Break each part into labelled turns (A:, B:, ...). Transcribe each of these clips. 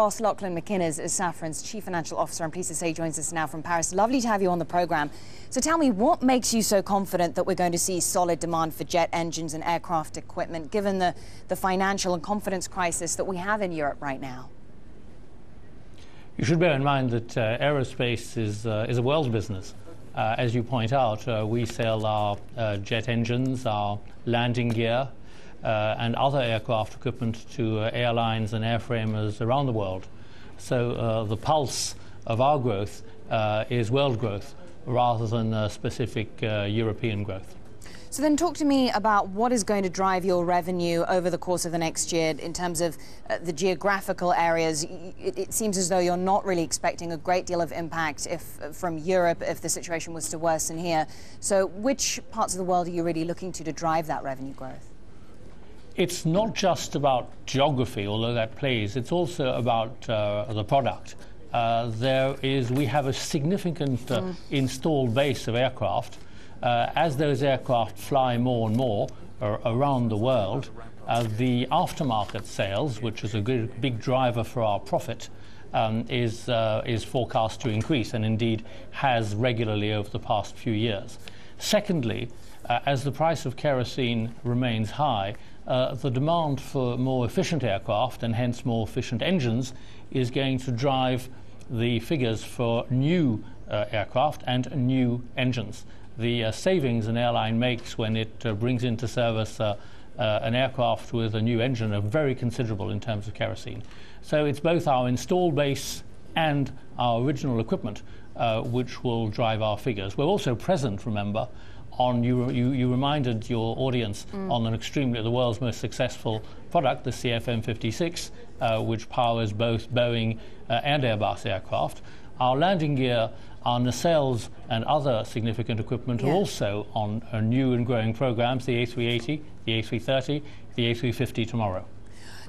A: Boss Lachlan McInnes is Safran's Chief Financial Officer. I'm pleased to say he joins us now from Paris. Lovely to have you on the programme. So tell me, what makes you so confident that we're going to see solid demand for jet engines and aircraft equipment, given the financial and confidence crisis that we have in Europe right now?
B: You should bear in mind that aerospace is a world business. As you point out, we sell our jet engines, our landing gear, and other aircraft equipment to airlines and airframers around the world. So the pulse of our growth is world growth rather than specific European growth.
A: So then talk to me about what is going to drive your revenue over the course of the next year in terms of the geographical areas. It seems as though you're not really expecting a great deal of impact from Europe if the situation was to worsen here. So which parts of the world are you really looking to drive that revenue growth?
B: It's not just about geography, although that plays. It's also about the product. We have a significant installed base of aircraft. As those aircraft fly more and more around the world, the aftermarket sales, which is a big driver for our profit, is forecast to increase, and indeed has regularly over the past few years. Secondly, as the price of kerosene remains high, the demand for more efficient aircraft and hence more efficient engines is going to drive the figures for new aircraft and new engines. The savings an airline makes when it brings into service an aircraft with a new engine are very considerable in terms of kerosene. So it's both our installed base and our original equipment which will drive our figures. We're also present, remember, on you reminded your audience on the world's most successful product, the CFM56, which powers both Boeing and Airbus aircraft. Our landing gear, our nacelles and other significant equipment are also on new and growing programs, the A380, the A330, the A350 tomorrow.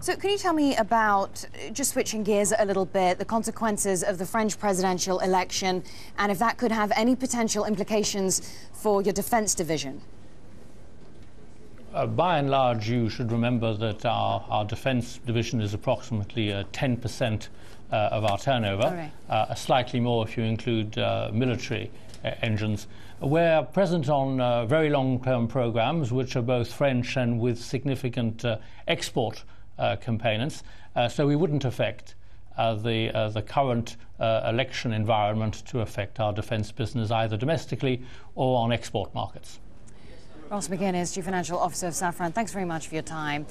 A: So can you tell me about, just switching gears a little bit, the consequences of the French presidential election and if that could have any potential implications for your defence division?
B: By and large, you should remember that our defence division is approximately 10% of our turnover, slightly more if you include military engines. We're present on very long-term programs, which are both French and with significant export components, so we wouldn't affect the current election environment to affect our defence business either domestically or on export markets.
A: Ross McInnes, Chief Financial Officer of Safran, thanks very much for your time.